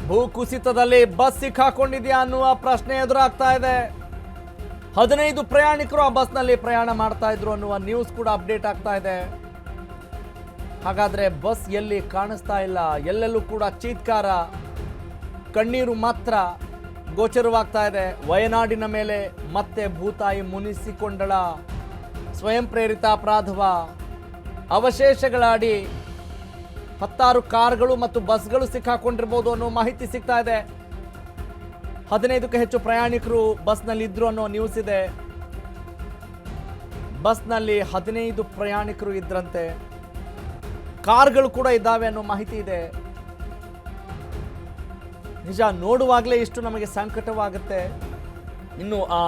ಭೂಕುಸಿತದಲ್ಲಿ bus ಸಿಕ್ಕಾಕೊಂಡಿದೆಯಾ ಅನ್ನುವ ಪ್ರಶ್ನೆ ಎದುರಾಗ್ತಾ ಇದೆ. 15 ಪ್ರಯಾಣಿಕರು ಆ ಬಸ್ನಲ್ಲಿ ಪ್ರಯಾಣ ಮಾಡ್ತಾ ಇದ್ರು ಅನ್ನುವ ನ್ಯೂಸ್ ಕೂಡ ಅಪ್ಡೇಟ್ ಆಗ್ತಾ ಇದೆ. ಹಾಗಾದ್ರೆ ಬಸ್ ಎಲ್ಲಿ ಕಾಣಿಸ್ತಾ ಇಲ್ಲ, ಎಲ್ಲೆಲ್ಲೂ ಕೂಡ ಚೀತ್ಕಾರ, ಕಣ್ಣೀರು ಮಾತ್ರ ಗೋಚರವಾಗ್ತಾ ಇದೆ. ವಯನಾಡಿನ ಮೇಲೆ ಮತ್ತೆ ಭೂತಾಯಿ ಮುನಿಸಿಕೊಂಡಳ. ಸ್ವಯಂ ಪ್ರೇರಿತ ಅಪರಾಧವ ಅವಶೇಷಗಳ ಅಡಿ 16 ಕಾರ್ಗಳು ಮತ್ತು ಬಸ್ಗಳು ಸಿಕ್ಕಾಕೊಂಡಿರ್ಬೋದು ಅನ್ನೋ ಮಾಹಿತಿ ಸಿಗ್ತಾ ಇದೆ. 15ಕ್ಕೂ ಹೆಚ್ಚು ಪ್ರಯಾಣಿಕರು ಬಸ್ನಲ್ಲಿ ಇದ್ರು ಅನ್ನೋ ನ್ಯೂಸ್ ಇದೆ. ಬಸ್ನಲ್ಲಿ 15 ಪ್ರಯಾಣಿಕರು ಇದ್ರಂತೆ, ಕಾರ್ಗಳು ಕೂಡ ಇದ್ದಾವೆ ಅನ್ನೋ ಮಾಹಿತಿ ಇದೆ. ನಿಜ, ನೋಡುವಾಗಲೇ ಇಷ್ಟು ನಮಗೆ ಸಂಕಟವಾಗುತ್ತೆ. ಇನ್ನು ಆ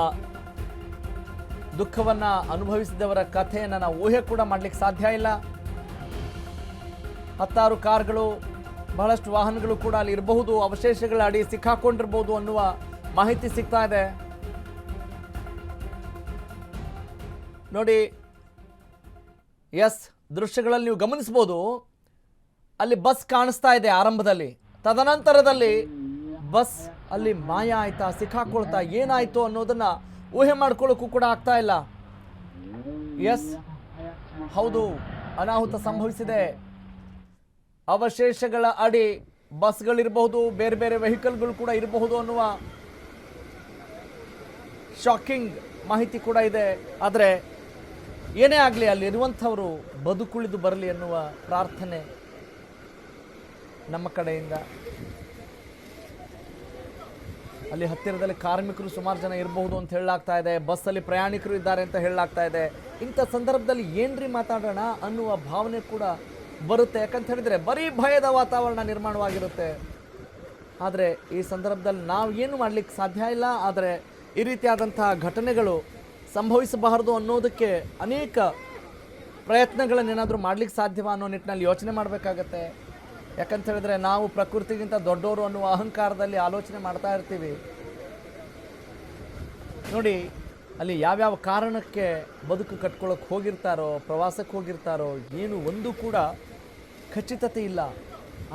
ದುಃಖವನ್ನ ಅನುಭವಿಸಿದವರ ಕಥೆಯನ್ನು ನಾವು ಊಹೆ ಕೂಡ ಮಾಡಲಿಕ್ಕೆ ಸಾಧ್ಯ ಇಲ್ಲ. 16 ಕಾರ್ಗಳು, ಬಹಳಷ್ಟು ವಾಹನಗಳು ಕೂಡ ಅಲ್ಲಿ ಇರಬಹುದು, ಅವಶೇಷಗಳ ಅಡಿ ಸಿಕ್ಕಾಕೊಂಡಿರ್ಬೋದು ಅನ್ನುವ ಮಾಹಿತಿ ಸಿಗ್ತಾ ಇದೆ. ನೋಡಿ, ಎಸ್, ದೃಶ್ಯಗಳಲ್ಲಿ ನೀವು ಗಮನಿಸಬಹುದು, ಅಲ್ಲಿ ಬಸ್ ಕಾಣಿಸ್ತಾ ಇದೆ ಆರಂಭದಲ್ಲಿ. ತದನಂತರದಲ್ಲಿ ಬಸ್ ಅಲ್ಲಿ ಮಾಯ ಆಯ್ತಾ, ಸಿಕ್ಕಾಕೊಳ್ತಾ, ಏನಾಯ್ತು ಅನ್ನೋದನ್ನ ಊಹೆ ಮಾಡ್ಕೊಳ್ಳೋಕ್ಕೂ ಕೂಡ ಆಗ್ತಾ ಇಲ್ಲ. ಎಸ್, ಹೌದು, ಅನಾಹುತ ಸಂಭವಿಸಿದೆ. ಅವಶೇಷಗಳ ಅಡಿ ಬಸ್ಗಳಿರಬಹುದು, ಬೇರೆ ಬೇರೆ ವೆಹಿಕಲ್ಗಳು ಕೂಡ ಇರಬಹುದು ಅನ್ನುವ ಶಾಕಿಂಗ್ ಮಾಹಿತಿ ಕೂಡ ಇದೆ. ಆದರೆ ಏನೇ ಆಗಲಿ, ಅಲ್ಲಿರುವಂಥವರು ಬದುಕುಳಿದು ಬರಲಿ ಅನ್ನುವ ಪ್ರಾರ್ಥನೆ ನಮ್ಮ ಕಡೆಯಿಂದ. ಅಲ್ಲಿ ಹತ್ತಿರದಲ್ಲಿ ಕಾರ್ಮಿಕರು ಸುಮಾರು ಜನ ಇರಬಹುದು ಅಂತ ಹೇಳಲಾಗ್ತಾ ಇದೆ. ಬಸ್ಸಲ್ಲಿ ಪ್ರಯಾಣಿಕರು ಇದ್ದಾರೆ ಅಂತ ಹೇಳಲಾಗ್ತಾ ಇದೆ. ಇಂಥ ಸಂದರ್ಭದಲ್ಲಿ ಏನ್ರಿ ಮಾತಾಡೋಣ ಅನ್ನುವ ಭಾವನೆ ಕೂಡ ಬರುತ್ತೆ. ಯಾಕಂತ ಹೇಳಿದ್ರೆ ಬರೀ ಭಯದ ವಾತಾವರಣ ನಿರ್ಮಾಣವಾಗಿರುತ್ತೆ. ಆದರೆ ಈ ಸಂದರ್ಭದಲ್ಲಿ ನಾವು ಏನು ಮಾಡಲಿಕ್ಕೆ ಸಾಧ್ಯ ಇಲ್ಲ. ಆದರೆ ಈ ರೀತಿಯಾದಂತಹ ಘಟನೆಗಳು ಸಂಭವಿಸಬಾರದು ಅನ್ನೋದಕ್ಕೆ ಅನೇಕ ಪ್ರಯತ್ನಗಳನ್ನೇನಾದರೂ ಮಾಡಲಿಕ್ಕೆ ಸಾಧ್ಯವಾ ಅನ್ನೋ ನಿಟ್ಟಿನಲ್ಲಿ ಯೋಚನೆ ಮಾಡಬೇಕಾಗತ್ತೆ. ಯಾಕಂತ ಹೇಳಿದ್ರೆ ನಾವು ಪ್ರಕೃತಿಗಿಂತ ದೊಡ್ಡವರು ಅನ್ನುವ ಅಹಂಕಾರದಲ್ಲಿ ಆಲೋಚನೆ ಮಾಡ್ತಾ ಇರ್ತೀವಿ. ನೋಡಿ, ಅಲ್ಲಿ ಯಾವ್ಯಾವ ಕಾರಣಕ್ಕೆ ಬದುಕು ಕಟ್ಕೊಳ್ಳೋಕೆ ಹೋಗಿರ್ತಾರೋ, ಪ್ರವಾಸಕ್ಕೆ ಹೋಗಿರ್ತಾರೋ, ಏನು ಒಂದು ಕೂಡ ಖಚಿತತೆ ಇಲ್ಲ.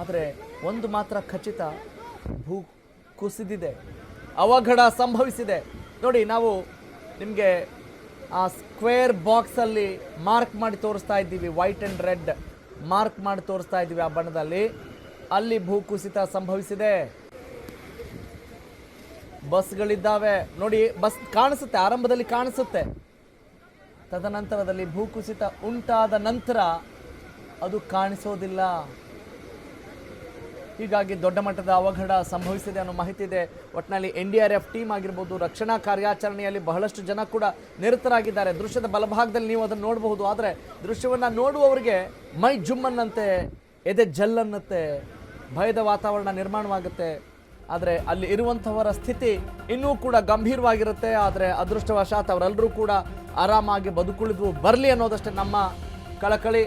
ಆದರೆ ಒಂದು ಮಾತ್ರ ಖಚಿತ, ಭೂ ಕುಸಿದಿದೆ, ಅವಘಡ ಸಂಭವಿಸಿದೆ. ನೋಡಿ, ನಾವು ನಿಮಗೆ ಆ ಸ್ಕ್ವೇರ್ ಬಾಕ್ಸಲ್ಲಿ ಮಾರ್ಕ್ ಮಾಡಿ ತೋರಿಸ್ತಾ ಇದ್ದೀವಿ, ವೈಟ್ ಆ್ಯಂಡ್ ರೆಡ್ ಮಾರ್ಕ್ ಮಾಡಿ ತೋರಿಸ್ತಾ ಇದ್ದೀವಿ ಆ ಬಣ್ಣದಲ್ಲಿ. ಅಲ್ಲಿ ಭೂಕುಸಿತ ಸಂಭವಿಸಿದೆ, ಬಸ್ಗಳಿದ್ದಾವೆ. ನೋಡಿ, ಬಸ್ ಕಾಣಿಸುತ್ತೆ, ಆರಂಭದಲ್ಲಿ ಕಾಣಿಸುತ್ತೆ. ತದನಂತರದಲ್ಲಿ ಭೂಕುಸಿತ ಉಂಟಾದ ನಂತರ ಅದು ಕಾಣಿಸೋದಿಲ್ಲ. ಹೀಗಾಗಿ ದೊಡ್ಡ ಮಟ್ಟದ ಅವಘಡ ಸಂಭವಿಸಿದೆ ಅನ್ನೋ ಮಾಹಿತಿ ಇದೆ. ಒಟ್ಟಿನಲ್ಲಿ NDRF ಟೀಮ್ ಆಗಿರ್ಬೋದು, ರಕ್ಷಣಾ ಕಾರ್ಯಾಚರಣೆಯಲ್ಲಿ ಬಹಳಷ್ಟು ಜನ ಕೂಡ ನಿರತರಾಗಿದ್ದಾರೆ. ದೃಶ್ಯದ ಬಲಭಾಗದಲ್ಲಿ ನೀವು ಅದನ್ನು ನೋಡಬಹುದು. ಆದರೆ ದೃಶ್ಯವನ್ನು ನೋಡುವವರಿಗೆ ಮೈ ಜುಮ್ಮನ್ನಂತೆ, ಎದೆ ಜಲ್ಲನ್ನತ್ತೆ, ಭಯದ ವಾತಾವರಣ ನಿರ್ಮಾಣವಾಗುತ್ತೆ. ಆದರೆ ಅಲ್ಲಿ ಇರುವಂಥವರ ಸ್ಥಿತಿ ಇನ್ನೂ ಕೂಡ ಗಂಭೀರವಾಗಿರುತ್ತೆ. ಆದರೆ ಅದೃಷ್ಟವಶಾತ್ ಅವರೆಲ್ಲರೂ ಕೂಡ ಆರಾಮಾಗಿ ಬದುಕುಳಿದು ಬರಲಿ ಅನ್ನೋದಷ್ಟೇ ನಮ್ಮ ಕಳಕಳಿ.